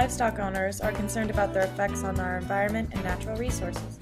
livestock owners are concerned about their effects on our environment and natural resources.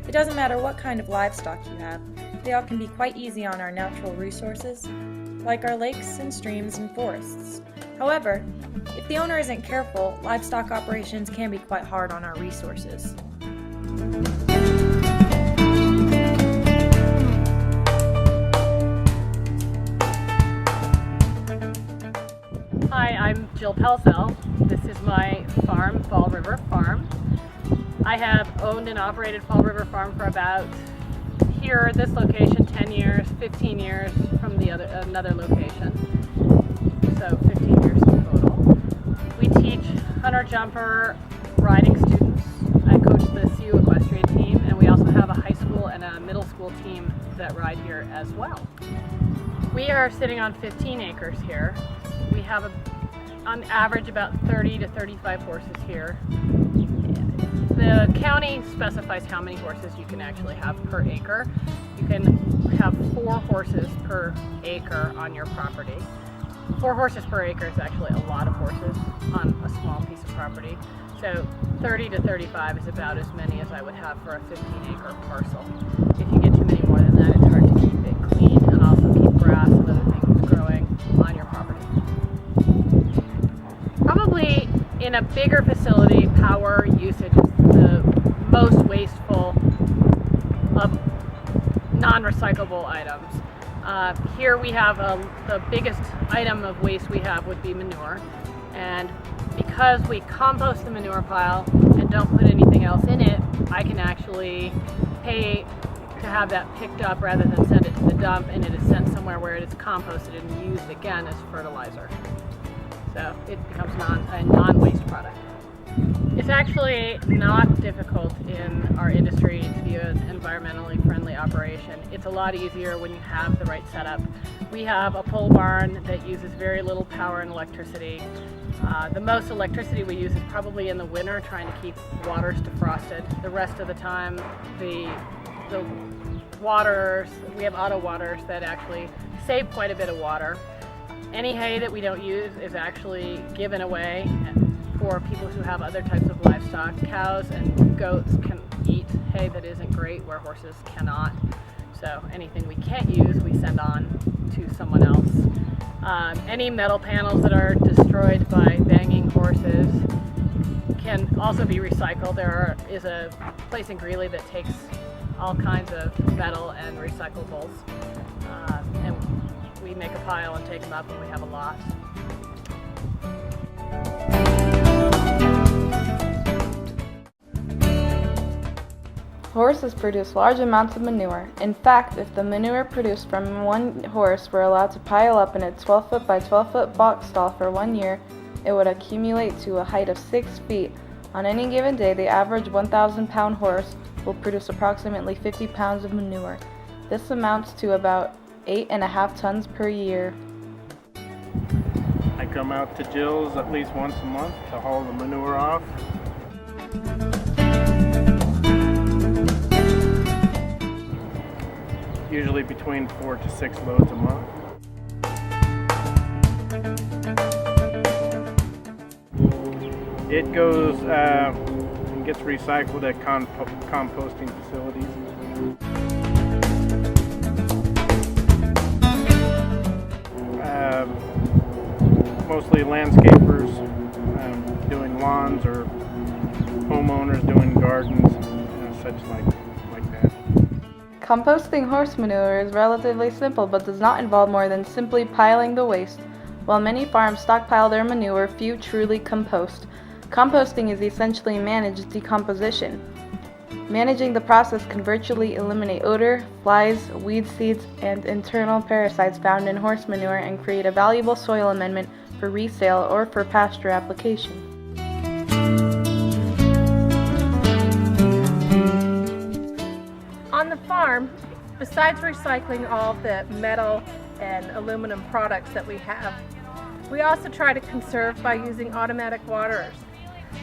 It doesn't matter what kind of livestock you have, they all can be quite easy on our natural resources, like our lakes and streams and forests. However, if the owner isn't careful, livestock operations can be quite hard on our resources. Hi, I'm Jill Pelcell. This is my farm, Fall River Farm. I have owned and operated Fall River Farm for about, here, this location, 10 years, 15 years from another location. So 15 years in total. We teach hunter-jumper riding students. I coach the CU Equestrian team, and we also have a high school and a middle school team that ride here as well. We are sitting on 15 acres here. We have on average about 30 to 35 horses here. The county specifies how many horses you can actually have per acre. You can have 4 horses per acre on your property. 4 horses per acre is actually a lot of horses on a small piece of property. So 30 to 35 is about as many as I would have for a 15-acre parcel. If you get too many more than that, it's hard to keep it clean and also keep grass and other things growing on your property. Probably in a bigger facility, power usage is the most wasteful of non-recyclable items. Here we have the biggest item of waste we have would be manure, and because we compost the manure pile and don't put anything else in it, I can actually pay to have that picked up rather than send it to the dump, and it is sent somewhere where it is composted and used again as fertilizer. So it becomes a non-waste product. It's actually not difficult in our industry to be an environmentally friendly operation. It's a lot easier when you have the right setup. We have a pole barn that uses very little power and electricity. The most electricity we use is probably in the winter, trying to keep waters defrosted. The rest of the time, the waters, we have auto waters that actually save quite a bit of water. Any hay that we don't use is actually given away for people who have other types of livestock. Cows and goats can eat hay that isn't great where horses cannot. So anything we can't use, we send on to someone else. Any metal panels that are destroyed by banging horses can also be recycled. There is a place in Greeley that takes all kinds of metal and recyclables. And we make a pile and take them up, and we have a lot. Horses produce large amounts of manure. In fact, if the manure produced from one horse were allowed to pile up in a 12-foot by 12-foot box stall for 1 year, it would accumulate to a height of 6 feet. On any given day, the average 1,000-pound horse will produce approximately 50 pounds of manure. This amounts to about 8.5 tons per year. I come out to Jill's at least once a month to haul the manure off. Usually between 4 to 6 loads a month. It goes and gets recycled at composting facilities. Mostly landscapers doing lawns, or homeowners doing gardens, such like that. Composting horse manure is relatively simple but does not involve more than simply piling the waste. While many farms stockpile their manure, few truly compost. Composting is essentially managed decomposition. Managing the process can virtually eliminate odor, flies, weed seeds, and internal parasites found in horse manure and create a valuable soil amendment for resale or for pasture application. On the farm, besides recycling all the metal and aluminum products that we have, we also try to conserve by using automatic waterers.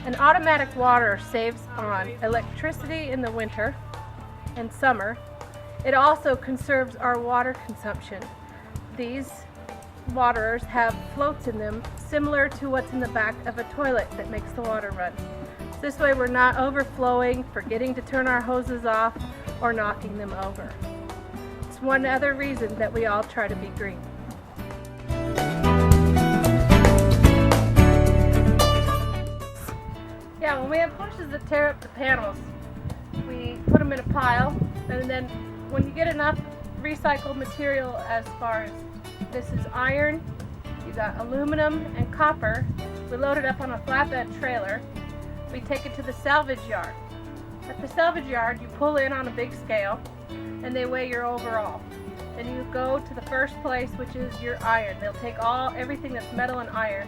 An automatic waterer saves on electricity in the winter and summer. It also conserves our water consumption. These waterers have floats in them similar to what's in the back of a toilet that makes the water run. This way we're not overflowing, forgetting to turn our hoses off, or knocking them over. It's one other reason that we all try to be green. Yeah, when we have horses that tear up the panels, we put them in a pile, and then when you get enough recycled material, as far as this is iron, you got aluminum and copper, we load it up on a flatbed trailer. We take it to the salvage yard. At the salvage yard, you pull in on a big scale and they weigh your overall. Then you go to the first place, which is your iron. They'll take everything that's metal and iron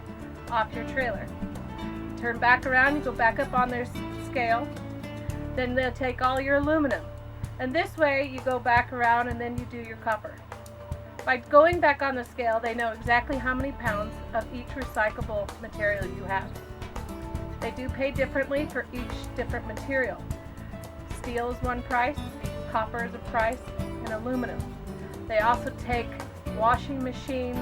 off your trailer. Turn back around, you go back up on their scale. Then they'll take all your aluminum. And this way you go back around and then you do your copper. By going back on the scale, they know exactly how many pounds of each recyclable material you have. They do pay differently for each different material. Steel is one price, copper is a price, and aluminum. They also take washing machines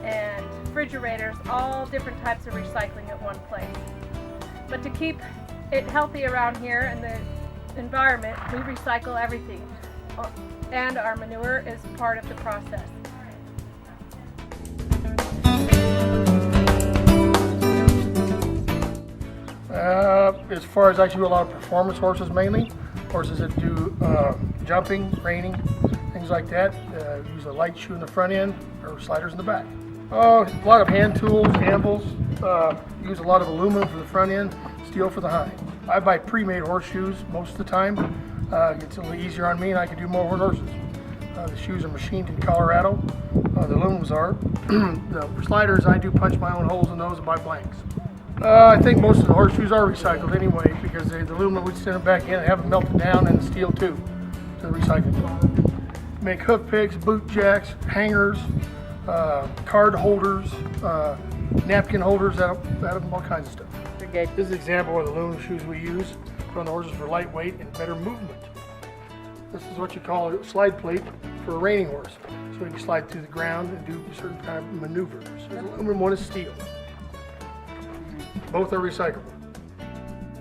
and refrigerators, all different types of recycling at one place. But to keep it healthy around here and the environment, we recycle everything, and our manure is part of the process. As far as I do a lot of performance horses mainly, horses that do jumping, reining, things like that. Use a light shoe in the front end or sliders in the back. A lot of hand tools, anvils, use a lot of aluminum for the front end, steel for the hind. I buy pre-made horseshoes most of the time. It's a little easier on me and I can do more with horses. The shoes are machined in Colorado. The aluminums are. The sliders, I do punch my own holes in those and buy blanks. I think most of the horseshoes are recycled anyway because the aluminum we send them back in and have them melted down, and the steel too, to the recycling plant. Make hoof picks, boot jacks, hangers, card holders, napkin holders, out of all kinds of stuff. This is an example of the aluminum shoes we use on the horses for lightweight and better movement. This is what you call a slide plate for a reining horse, so you can slide through the ground and do certain kind of maneuvers. There's aluminum, one is steel. Both are recyclable.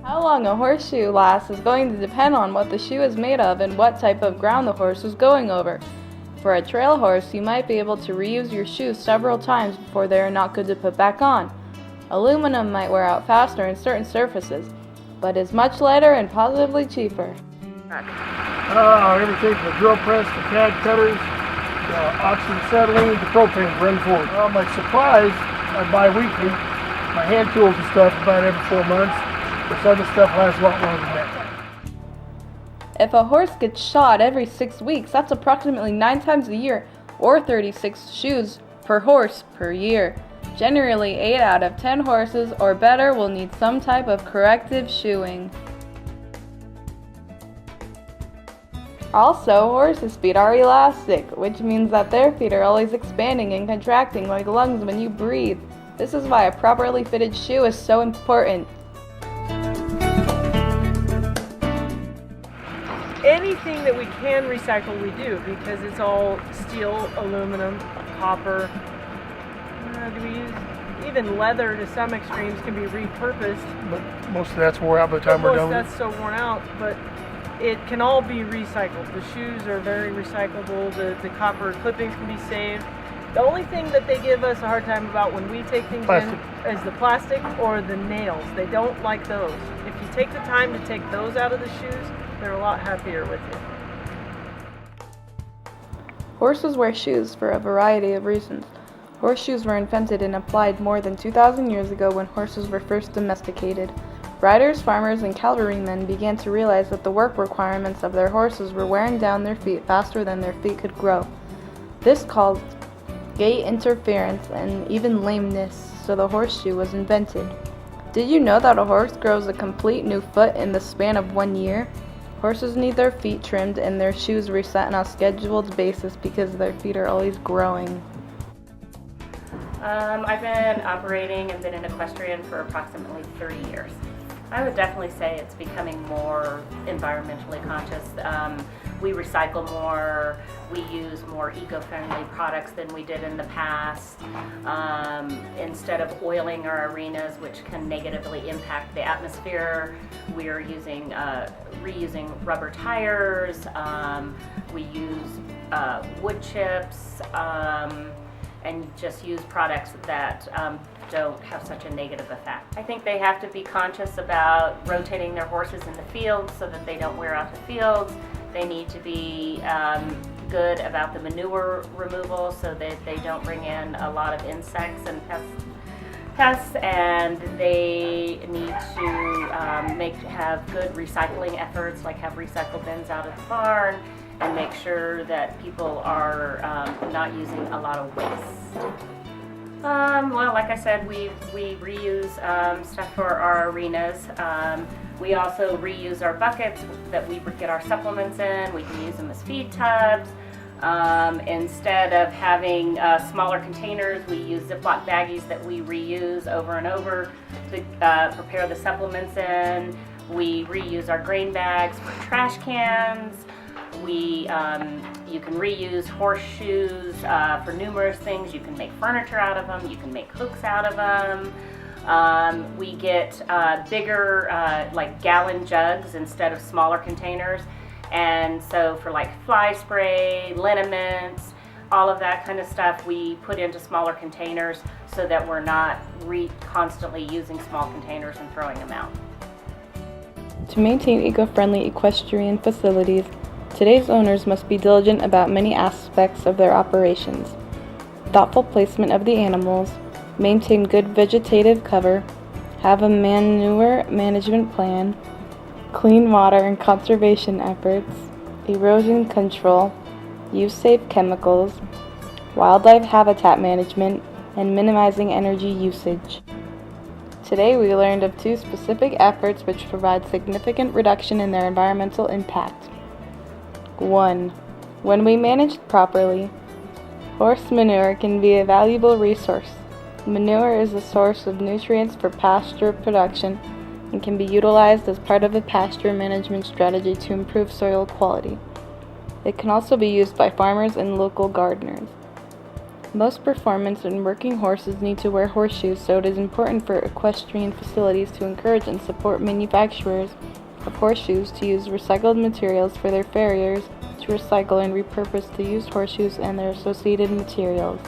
How long a horseshoe lasts is going to depend on what the shoe is made of and what type of ground the horse is going over. For a trail horse, you might be able to reuse your shoes several times before they are not good to put back on. Aluminum might wear out faster in certain surfaces, but is much lighter and positively cheaper. Everything from the drill press, the cad cutters, the oxyacetylene, the propane brings forward. My supplies I buy weekly. My hand tools and stuff about every 4 months. This other stuff lasts a lot longer than that. If a horse gets shod every 6 weeks, that's approximately 9 times a year, or 36 shoes per horse per year. Generally, 8 out of 10 horses or better will need some type of corrective shoeing. Also, horses' feet are elastic, which means that their feet are always expanding and contracting like lungs when you breathe. This is why a properly fitted shoe is so important. Anything that we can recycle, we do, because it's all steel, aluminum, copper. Do we use even leather to some extremes can be repurposed? But most of that's wore out by the time we're done. Most of that's so worn out, but it can all be recycled. The shoes are very recyclable. The copper clippings can be saved. The only thing that they give us a hard time about when we take things in is the plastic or the nails. They don't like those. If you take the time to take those out of the shoes, they're a lot happier with you. Horses wear shoes for a variety of reasons. Horseshoes were invented and applied more than 2,000 years ago when horses were first domesticated. Riders, farmers, and cavalrymen began to realize that the work requirements of their horses were wearing down their feet faster than their feet could grow. This caused gait interference and even lameness, so the horseshoe was invented. Did you know that a horse grows a complete new foot in the span of 1 year? Horses need their feet trimmed and their shoes reset on a scheduled basis because their feet are always growing. I've been operating and been an equestrian for approximately 30 years. I would definitely say it's becoming more environmentally conscious. We recycle more, we use more eco-friendly products than we did in the past. Instead of oiling our arenas, which can negatively impact the atmosphere, we are reusing rubber tires, we use wood chips, and just use products that don't have such a negative effect. I think they have to be conscious about rotating their horses in the fields so that they don't wear out the fields. They need to be good about the manure removal so that they don't bring in a lot of insects and pests, and they need to have good recycling efforts, like have recycle bins out at the barn, and make sure that people are not using a lot of waste. Well, like I said, we reuse stuff for our arenas. We also reuse our buckets that we get our supplements in. We can use them as feed tubs. Instead of having smaller containers, we use Ziploc baggies that we reuse over and over to prepare the supplements in. We reuse our grain bags for trash cans. You can reuse horseshoes for numerous things. You can make furniture out of them. You can make hooks out of them. We get bigger, like gallon jugs instead of smaller containers. And so for like fly spray, liniments, all of that kind of stuff, we put into smaller containers so that we're not constantly using small containers and throwing them out. To maintain eco-friendly equestrian facilities, today's owners must be diligent about many aspects of their operations. Thoughtful placement of the animals, maintain good vegetative cover, have a manure management plan, clean water and conservation efforts, erosion control, use safe chemicals, wildlife habitat management, and minimizing energy usage. Today we learned of 2 specific efforts which provide significant reduction in their environmental impact. 1. When we managed properly, horse manure can be a valuable resource. Manure is a source of nutrients for pasture production and can be utilized as part of a pasture management strategy to improve soil quality. It can also be used by farmers and local gardeners. Most performance and working horses need to wear horseshoes, so it is important for equestrian facilities to encourage and support manufacturers of horseshoes to use recycled materials for their farriers to recycle and repurpose the used horseshoes and their associated materials.